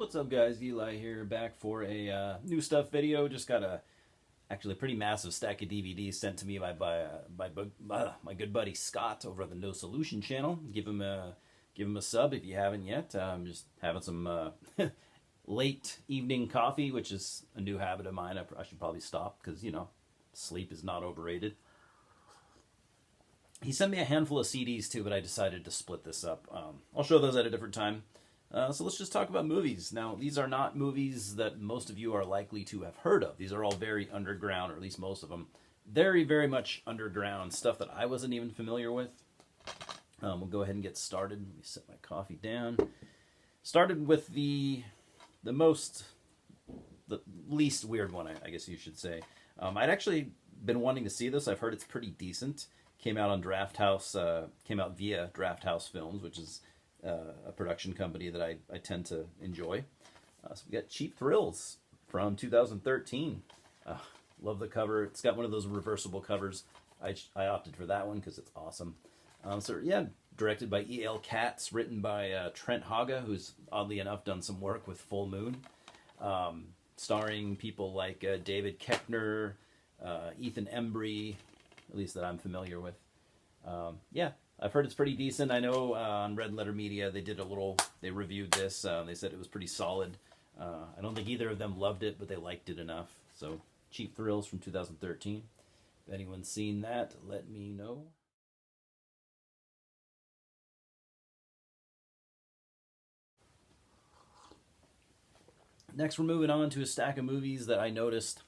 What's up, guys? Eli here, back for a new stuff video. Just got actually a pretty massive stack of DVDs sent to me by my good buddy Scott over at the No Solution channel. Give him a sub if you haven't yet. I'm just having some late evening coffee, which is a new habit of mine. I should probably stop because sleep is not overrated. He sent me a handful of CDs too, but I decided to split this up. I'll show those at a different time. So let's just talk about movies. Now, these are not movies that most of you are likely to have heard of. These are all very underground, or at least most of them. Very, very much underground stuff that I wasn't even familiar with. We'll go ahead and get started. Let me set my coffee down. Started with the least weird one, I guess you should say. I'd actually been wanting to see this. I've heard it's pretty decent. Came out on Draft House, came out via Draft House Films, which is a production company that I tend to enjoy. So we got Cheap Thrills from 2013. Love the cover. It's got one of those reversible covers. I opted for that one because it's awesome. So yeah, directed by E.L. Katz, written by Trent Haga, who's oddly enough done some work with Full Moon. Starring people like David Koechner, Ethan Embry, at least that I'm familiar with. Yeah, I've heard it's pretty decent. I know on Red Letter Media they reviewed this. They said it was pretty solid. I don't think either of them loved it, but they liked it enough. So Cheap Thrills from 2013. If anyone's seen that, let me know. Next, we're moving on to a stack of movies that I noticed.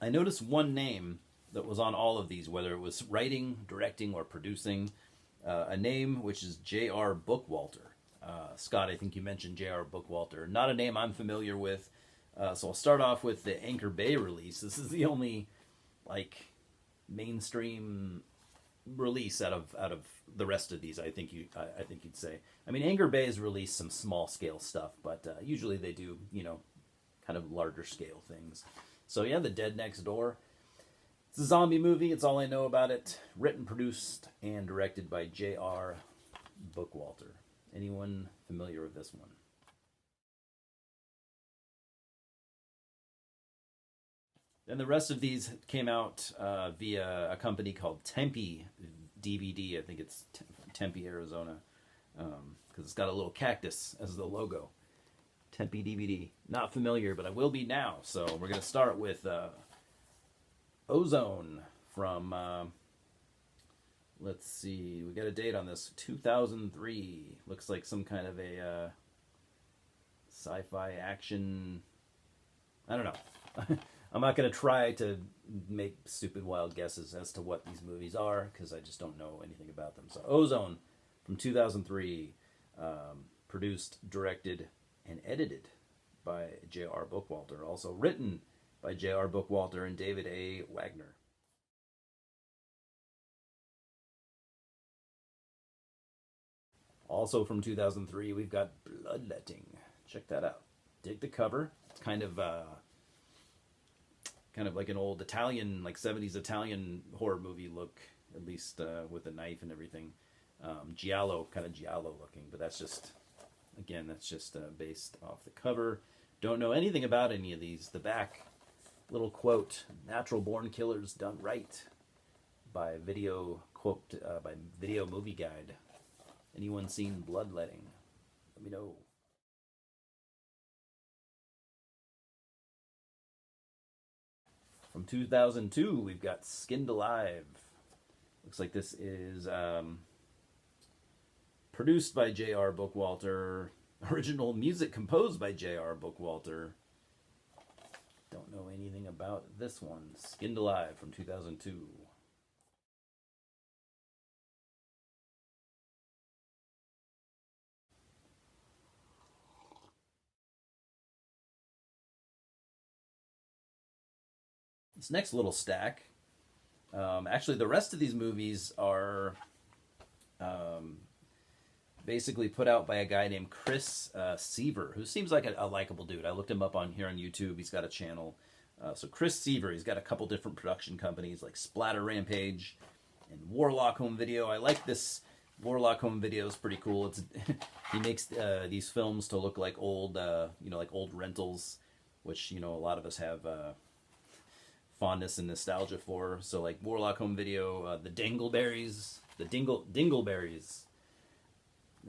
I noticed one name that was on all of these, whether it was writing, directing, or producing. A name which is J.R. Bookwalter. Scott, I think you mentioned J.R. Bookwalter. Not a name I'm familiar with. So I'll start off with the Anchor Bay release. This is the only mainstream release out of the rest of these. I think you'd say. I mean, Anchor Bay has released some small scale stuff, but usually they do kind of larger scale things. So yeah, The Dead Next Door. It's a zombie movie. It's all I know about it. Written, produced, and directed by J.R. Bookwalter. Anyone familiar with this one? Then the rest of these came out via a company called Tempe DVD. I think it's Tempe, Arizona, because it's got a little cactus as the logo. Tempe DVD. Not familiar, but I will be now. So we're going to start with Ozone from, let's see, we got a date on this, 2003. Looks like some kind of a sci-fi action, I don't know. I'm not going to try to make stupid wild guesses as to what these movies are, because I just don't know anything about them. So Ozone from 2003, produced, directed, and edited by J.R. Bookwalter. Also written by J.R. Bookwalter and David A. Wagner. Also from 2003, we've got Bloodletting. Check that out. Dig the cover. It's kind of like an old Italian, like 70s Italian horror movie look, at least with a knife and everything. Giallo, kind of Giallo looking, but that's just based off the cover. Don't know anything about any of these. The back, little quote, "Natural Born Killers Done Right," by Video Movie Guide. Anyone seen Bloodletting? Let me know. From 2002, we've got Skinned Alive. Looks like this is produced by J.R. Bookwalter. Original music composed by J.R. Bookwalter. Don't know anything about this one. Skinned Alive from 2002. This next little stack, actually the rest of these movies are basically put out by a guy named Chris Seaver, who seems like a likable dude. I looked him up on YouTube. He's got a channel. So Chris Seaver, he's got a couple different production companies like Splatter Rampage and Warlock Home Video. I like this Warlock Home Video is pretty cool. It's he makes these films to look like old, like old rentals, which a lot of us have fondness and nostalgia for. So like Warlock Home Video, the Dingleberries, the Dingleberries.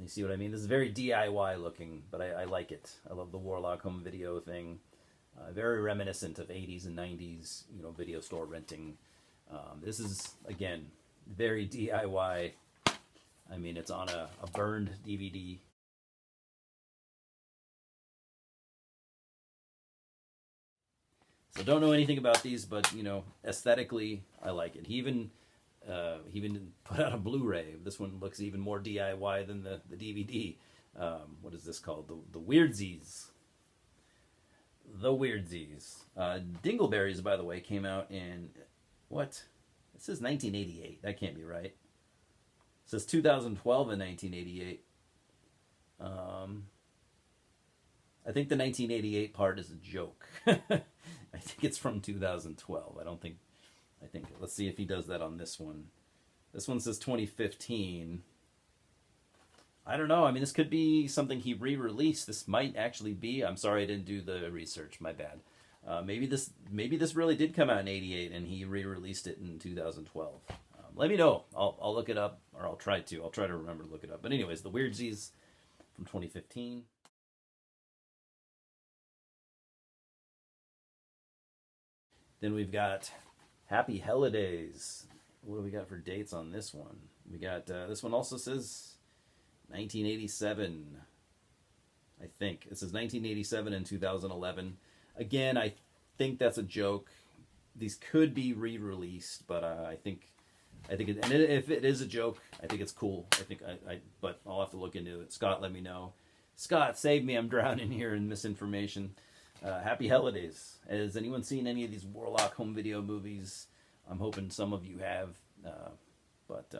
You see what I mean? This is very DIY looking, but I like it. I love the Warlock Home Video thing. Very reminiscent of 80s and 90s, video store renting. This is, again, very DIY. I mean, it's on a burned DVD. So don't know anything about these, but, aesthetically, I like it. He even put out a Blu-ray. This one looks even more DIY than the DVD. What is this called? The Weirdsies. The Weirdsies. Dingleberries, by the way, came out in, what? It says 1988. That can't be right. It says 2012 and 1988. I think the 1988 part is a joke. I think it's from 2012. Let's see if he does that on this one. This one says 2015. I don't know. I mean, this could be something he re-released. This might actually be. I'm sorry I didn't do the research. My bad. Maybe this really did come out in '88 and he re-released it in 2012. Let me know. I'll look it up, or I'll try to. I'll try to remember to look it up. But anyways, the Weirdsies from 2015. Then we've got Happy Holidays. What do we got for dates on this one? We got this one also says 1987. I think it says 1987 and 2011. Again, I think that's a joke. These could be re-released, but I think it, and if it is a joke, I think it's cool. But I'll have to look into it. Scott, let me know. Scott, save me! I'm drowning here in misinformation. Happy Holidays. Has anyone seen any of these Warlock Home Video movies? I'm hoping some of you have, but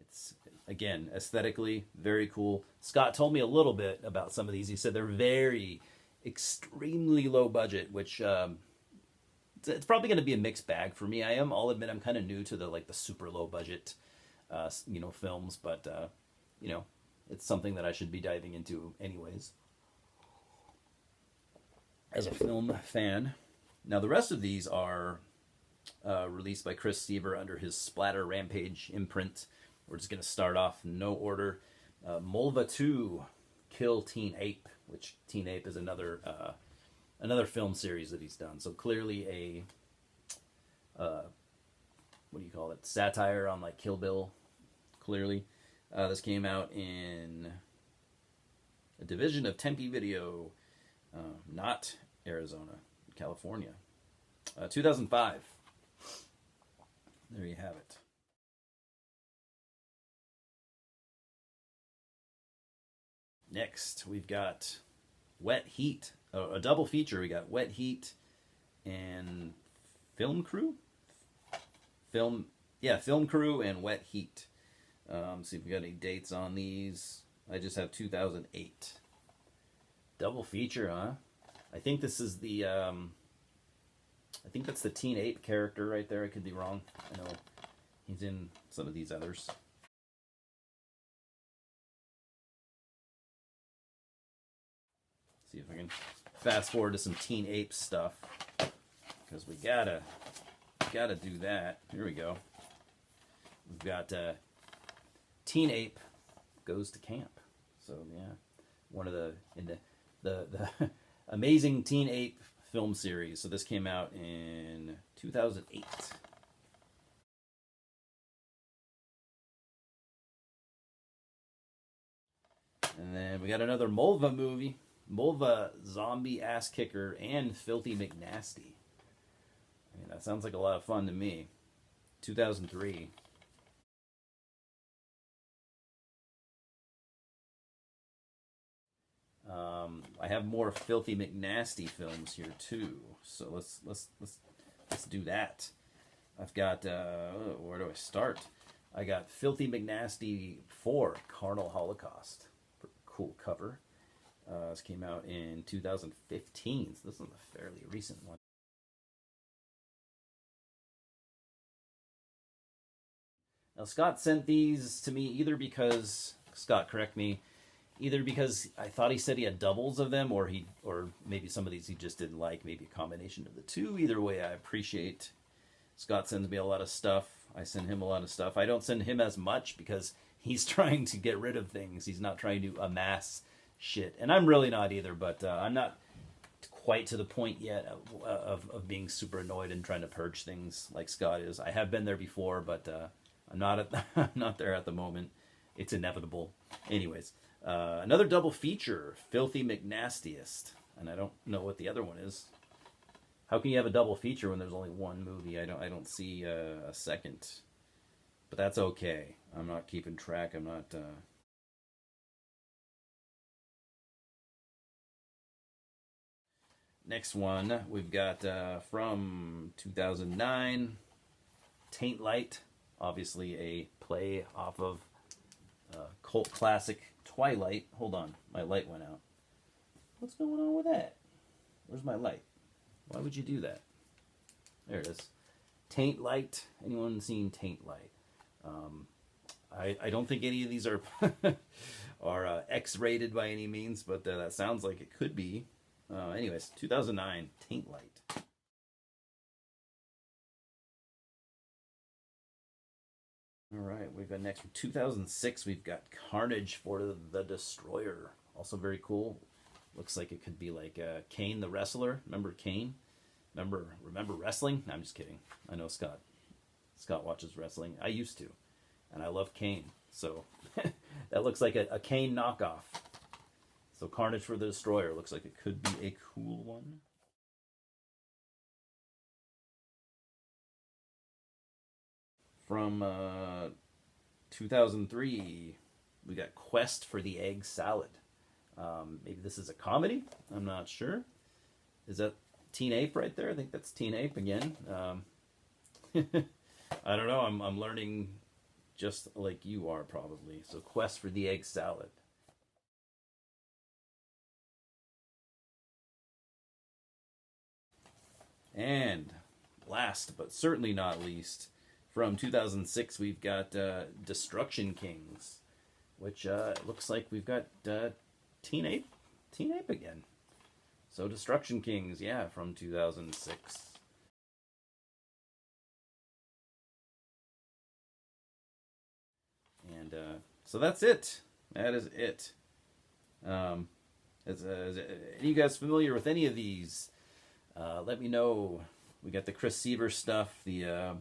it's, again, aesthetically very cool. Scott told me a little bit about some of these. He said they're very extremely low budget, which it's probably going to be a mixed bag for me. I'll admit I'm kind of new to the super low budget films, but it's something that I should be diving into anyways as a film fan. Now the rest of these are released by Chris Seaver under his Splatter Rampage imprint. We're just going to start off in no order. Mulva 2, Kill Teen Ape, which Teen Ape is another film series that he's done. So clearly a what do you call it? Satire on like Kill Bill. Clearly, this came out in a division of Tempe Video, not Arizona, California, 2005. There you have it. Next, we've got Wet Heat, a double feature. We got Wet Heat and Film Crew. Film Crew and Wet Heat. See if we got any dates on these. I just have 2008. Double feature, huh? I think this is the. I think that's the Teen Ape character right there. I could be wrong. I know he's in some of these others. See if I can fast forward to some Teen Ape stuff, because we gotta do that. Here we go. We've got Teen Ape Goes to Camp. So yeah, one of the amazing Teen Ape film series. So this came out in 2008. And then we got another Mulva movie. Mulva, Zombie Ass Kicker, and Filthy McNasty. I mean, that sounds like a lot of fun to me. 2003. I have more Filthy McNasty films here too, so let's do that. I've got where do I start? I got Filthy McNasty 4, Carnal Holocaust. Cool cover. This came out in 2015, so this is a fairly recent one. Now, Scott sent these to me either because, Scott, correct me, either because I thought he said he had doubles of them, or maybe some of these he just didn't like, maybe a combination of the two. Either way, I appreciate Scott sends me a lot of stuff. I send him a lot of stuff. I don't send him as much because he's trying to get rid of things. He's not trying to amass shit, and I'm really not either. But I'm not quite to the point yet of being super annoyed and trying to purge things like Scott is. I have been there before, but I'm not I'm not there at the moment. It's inevitable. Anyways, another double feature, Filthy McNastiest, and I don't know what the other one is. How can you have a double feature when there's only one movie? I don't see a second, but that's okay. I'm not keeping track. I'm not. Next one we've got from 2009, Taint Light, obviously a play off of cult classic Twilight. Hold on, my light went out. What's going on with that? Where's my light? Why would you do that? There it is. Taint Light. Anyone seen Taint Light? I don't think any of these are are X-rated by any means, but that sounds like it could be. Anyways, 2009, Taint Light. All right, we've got next from 2006. We've got Carnage for the Destroyer. Also very cool. Looks like it could be like Kane the wrestler. Remember Kane? Remember wrestling? No, I'm just kidding. I know Scott. Scott watches wrestling. I used to, and I love Kane. So that looks like a Kane knockoff. So Carnage for the Destroyer looks like it could be a cool one. From 2003, we got Quest for the Egg Salad. Maybe this is a comedy. I'm not sure. Is that Teen Ape right there? I think that's Teen Ape again. I don't know. I'm learning just like you are probably. So Quest for the Egg Salad. And last but certainly not least, from 2006, we've got Destruction Kings, which looks like we've got Teen Ape, Teen Ape again. So Destruction Kings, yeah, from 2006. And so that's it. That is it. Is any you guys familiar with any of these? Let me know. We got the Chris Seaver stuff, the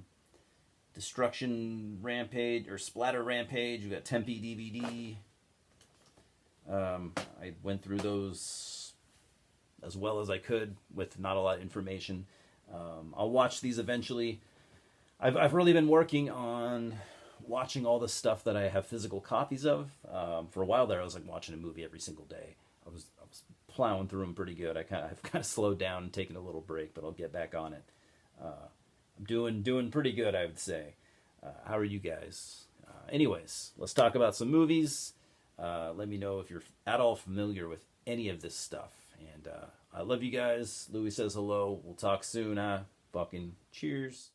Destruction Rampage or Splatter Rampage. We got Tempe DVD. I went through those as well as I could with not a lot of information. I'll watch these eventually. I've really been working on watching all the stuff that I have physical copies of. For a while there, I was like watching a movie every single day. I was plowing through them pretty good. I've kind of slowed down and taken a little break, but I'll get back on it. I'm doing pretty good, I would say. How are you guys? Anyways, let's talk about some movies. Let me know if you're at all familiar with any of this stuff. And I love you guys. Louis says hello. We'll talk soon. Fucking cheers.